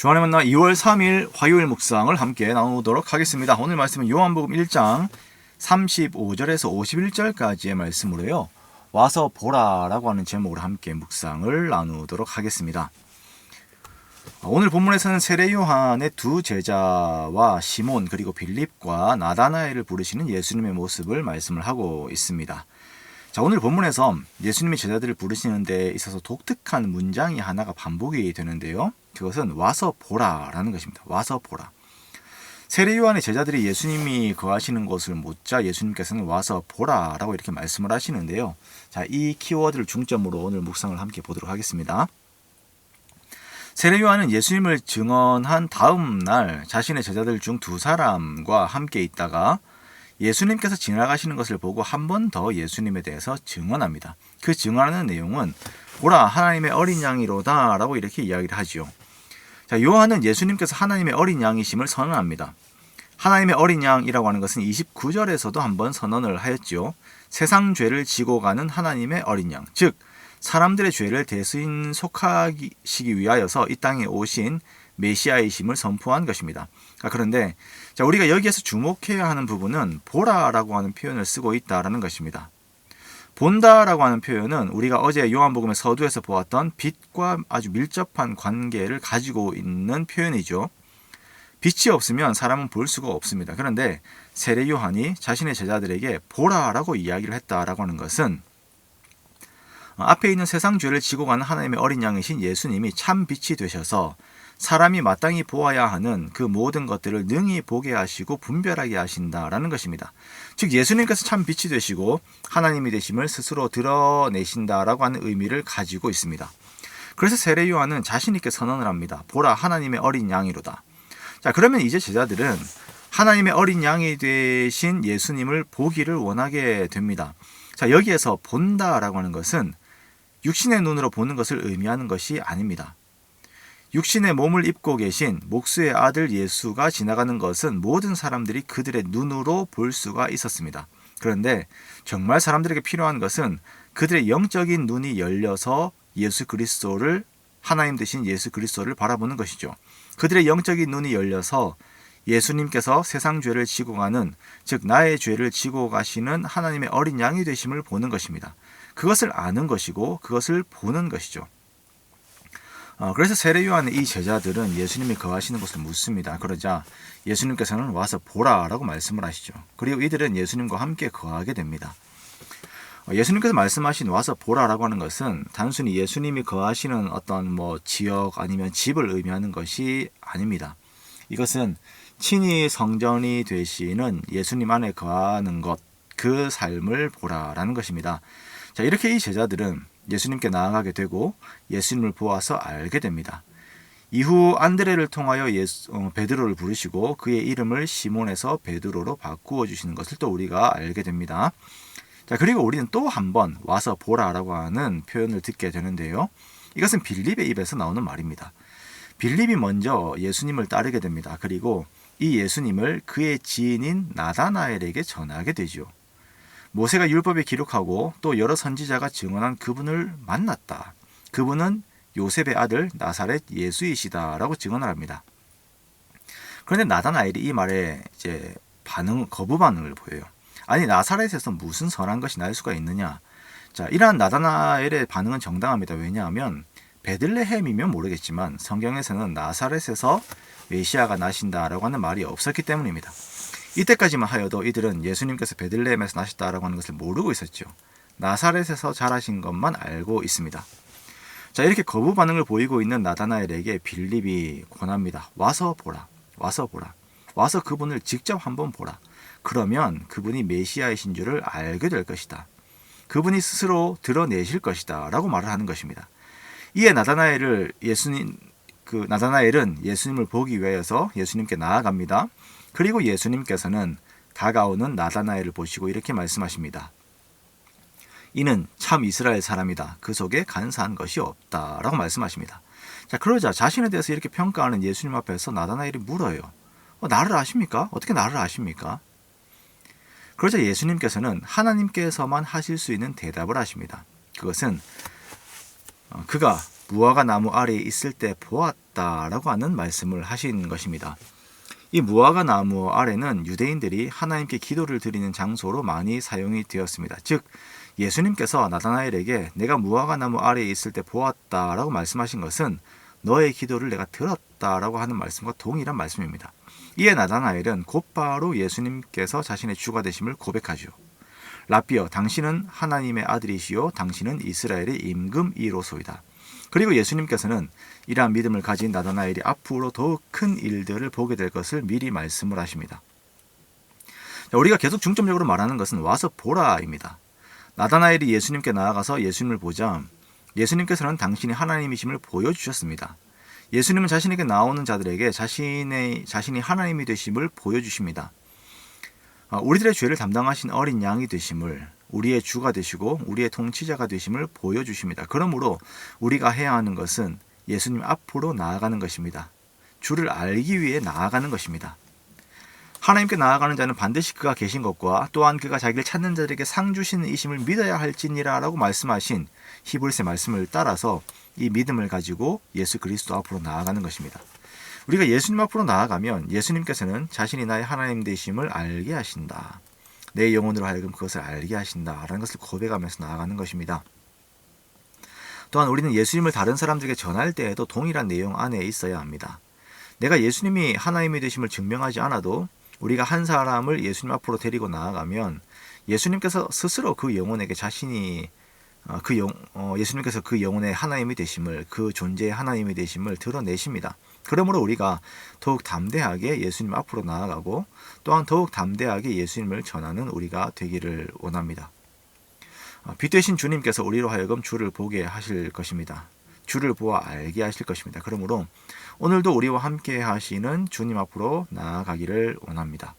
주안의 만나 2월 3일 화요일 묵상을 함께 나누도록 하겠습니다. 오늘 말씀은 요한복음 1장 35절에서 51절까지의 말씀으로요. 와서 보라라고 하는 제목으로 함께 묵상을 나누도록 하겠습니다. 오늘 본문에서는 세례 요한의 두 제자와 시몬 그리고 빌립과 나다나엘을 부르시는 예수님의 모습을 말씀을 하고 있습니다. 자, 오늘 본문에서 예수님이 제자들을 부르시는 데 있어서 독특한 문장이 하나가 반복이 되는데요. 그것은 와서 보라라는 것입니다. 와서 보라. 세례 요한의 제자들이 예수님이 거하시는 곳을 묻자 예수님께서는 와서 보라라고 이렇게 말씀을 하시는데요. 자, 이 키워드를 중점으로 오늘 묵상을 함께 보도록 하겠습니다. 세례 요한은 예수님을 증언한 다음 날 자신의 제자들 중 두 사람과 함께 있다가 예수님께서 지나가시는 것을 보고 한 번 더 예수님에 대해서 증언합니다. 그 증언하는 내용은 보라 하나님의 어린 양이로다 라고 이렇게 이야기를 하지요. 자, 요한은 예수님께서 하나님의 어린 양이심을 선언합니다. 하나님의 어린 양이라고 하는 것은 29절에서도 한번 선언을 하였지요. 세상 죄를 지고 가는 하나님의 어린 양, 즉 사람들의 죄를 대신 속하시기 위하여서 이 땅에 오신 메시아이심을 선포한 것입니다. 그런데 우리가 여기에서 주목해야 하는 부분은 보라라고 하는 표현을 쓰고 있다는 것입니다. 본다라고 하는 표현은 우리가 어제 요한복음의 서두에서 보았던 빛과 아주 밀접한 관계를 가지고 있는 표현이죠. 빛이 없으면 사람은 볼 수가 없습니다. 그런데 세례 요한이 자신의 제자들에게 보라라고 이야기를 했다라고 하는 것은 앞에 있는 세상 죄를 지고 가는 하나님의 어린 양이신 예수님이 참 빛이 되셔서 사람이 마땅히 보아야 하는 그 모든 것들을 능히 보게 하시고 분별하게 하신다라는 것입니다. 즉 예수님께서 참 빛이 되시고 하나님이 되심을 스스로 드러내신다라고 하는 의미를 가지고 있습니다. 그래서 세례 요한은 자신 있게 선언을 합니다. 보라 하나님의 어린 양이로다. 자, 그러면 이제 제자들은 하나님의 어린 양이 되신 예수님을 보기를 원하게 됩니다. 자, 여기에서 본다라고 하는 것은 육신의 눈으로 보는 것을 의미하는 것이 아닙니다. 육신의 몸을 입고 계신 목수의 아들 예수가 지나가는 것은 모든 사람들이 그들의 눈으로 볼 수가 있었습니다. 그런데 정말 사람들에게 필요한 것은 그들의 영적인 눈이 열려서 예수 그리스도를 하나님 되신 예수 그리스도를 바라보는 것이죠. 그들의 영적인 눈이 열려서 예수님께서 세상 죄를 지고 가는, 즉 나의 죄를 지고 가시는 하나님의 어린 양이 되심을 보는 것입니다. 그것을 아는 것이고 그것을 보는 것이죠. 그래서 세례 요한의 이 제자들은 예수님이 거하시는 곳을 묻습니다. 그러자 예수님께서는 와서 보라라고 말씀을 하시죠. 그리고 이들은 예수님과 함께 거하게 됩니다. 예수님께서 말씀하신 와서 보라라고 하는 것은 단순히 예수님이 거하시는 어떤 지역 아니면 집을 의미하는 것이 아닙니다. 이것은 친히 성전이 되시는 예수님 안에 거하는 것, 그 삶을 보라라는 것입니다. 자, 이렇게 이 제자들은 예수님께 나아가게 되고 예수님을 보아서 알게 됩니다. 이후 안드레를 통하여 베드로를 부르시고 그의 이름을 시몬에서 베드로로 바꾸어 주시는 것을 또 우리가 알게 됩니다. 자, 그리고 우리는 또 한 번 와서 보라라고 하는 표현을 듣게 되는데요. 이것은 빌립의 입에서 나오는 말입니다. 빌립이 먼저 예수님을 따르게 됩니다. 그리고 이 예수님을 그의 지인인 나다나엘에게 전하게 되죠. 모세가 율법에 기록하고 또 여러 선지자가 증언한 그분을 만났다. 그분은 요셉의 아들 나사렛 예수이시다라고 증언을 합니다. 그런데 나다나엘이 이 말에 거부 반응을 보여요. 아니, 나사렛에서 무슨 선한 것이 날 수가 있느냐? 자, 이러한 나다나엘의 반응은 정당합니다. 왜냐하면 베들레헴이면 모르겠지만 성경에서는 나사렛에서 메시아가 나신다라고 하는 말이 없었기 때문입니다. 이때까지만 하여도 이들은 예수님께서 베들레헴에서 나셨다라고 하는 것을 모르고 있었죠. 나사렛에서 자라신 것만 알고 있습니다. 자, 이렇게 거부 반응을 보이고 있는 나다나엘에게 빌립이 권합니다. 와서 보라. 와서 보라. 와서 그분을 직접 한번 보라. 그러면 그분이 메시아이신 줄을 알게 될 것이다. 그분이 스스로 드러내실 것이다 라고 말을 하는 것입니다. 이에 나다나엘은 예수님을 보기 위해서 예수님께 나아갑니다. 그리고 예수님께서는 다가오는 나다나엘을 보시고 이렇게 말씀하십니다. 이는 참 이스라엘 사람이다. 그 속에 간사한 것이 없다. 라고 말씀하십니다. 자, 그러자 자신에 대해서 이렇게 평가하는 예수님 앞에서 나다나엘이 물어요. 나를 아십니까? 어떻게 나를 아십니까? 그러자 예수님께서는 하나님께서만 하실 수 있는 대답을 하십니다. 그것은 그가 무화과 나무 아래에 있을 때 보았다. 보았다라고 하는 말씀을 하신 것입니다. 이 무화과 나무 아래는 유대인들이 하나님께 기도를 드리는 장소로 많이 사용이 되었습니다. 즉 예수님께서 나다나엘에게 내가 무화과 나무 아래에 있을 때 보았다라고 말씀하신 것은 너의 기도를 내가 들었다라고 하는 말씀과 동일한 말씀입니다. 이에 나다나엘은 곧바로 예수님께서 자신의 주가 되심을 고백하죠. 라비여, 당신은 하나님의 아들이시요 당신은 이스라엘의 임금이로소이다. 그리고 예수님께서는 이러한 믿음을 가진 나다나엘이 앞으로 더욱 큰 일들을 보게 될 것을 미리 말씀을 하십니다. 우리가 계속 중점적으로 말하는 것은 와서 보라입니다. 나다나엘이 예수님께 나아가서 예수님을 보자 예수님께서는 당신이 하나님이심을 보여주셨습니다. 예수님은 자신에게 나오는 자들에게 자신이 하나님이 되심을 보여주십니다. 우리들의 죄를 담당하신 어린 양이 되심을, 우리의 주가 되시고 우리의 통치자가 되심을 보여주십니다. 그러므로 우리가 해야 하는 것은 예수님 앞으로 나아가는 것입니다. 주를 알기 위해 나아가는 것입니다. 하나님께 나아가는 자는 반드시 그가 계신 것과 또한 그가 자기를 찾는 자들에게 상 주시는 이심을 믿어야 할지니라 라고 말씀하신 히브리서 말씀을 따라서 이 믿음을 가지고 예수 그리스도 앞으로 나아가는 것입니다. 우리가 예수님 앞으로 나아가면 예수님께서는 자신이 나의 하나님 되심을 알게 하신다. 내 영혼으로 하여금 그것을 알게 하신다. 라는 것을 고백하면서 나아가는 것입니다. 또한 우리는 예수님을 다른 사람들에게 전할 때에도 동일한 내용 안에 있어야 합니다. 내가 예수님이 하나님이 되심을 증명하지 않아도 우리가 한 사람을 예수님 앞으로 데리고 나아가면 예수님께서 스스로 그 영혼에게 예수님께서 그 영혼의 하나님이 되심을, 그 존재의 하나님이 되심을 드러내십니다. 그러므로 우리가 더욱 담대하게 예수님 앞으로 나아가고 또한 더욱 담대하게 예수님을 전하는 우리가 되기를 원합니다. 빛 되신 주님께서 우리로 하여금 주를 보게 하실 것입니다. 주를 보아 알게 하실 것입니다. 그러므로 오늘도 우리와 함께 하시는 주님 앞으로 나아가기를 원합니다.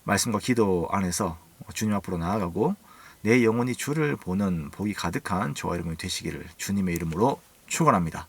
말씀과 기도 안에서 주님 앞으로 나아가고 내 영혼이 주를 보는 복이 가득한 저와 여러분이 되시기를 주님의 이름으로 축원합니다.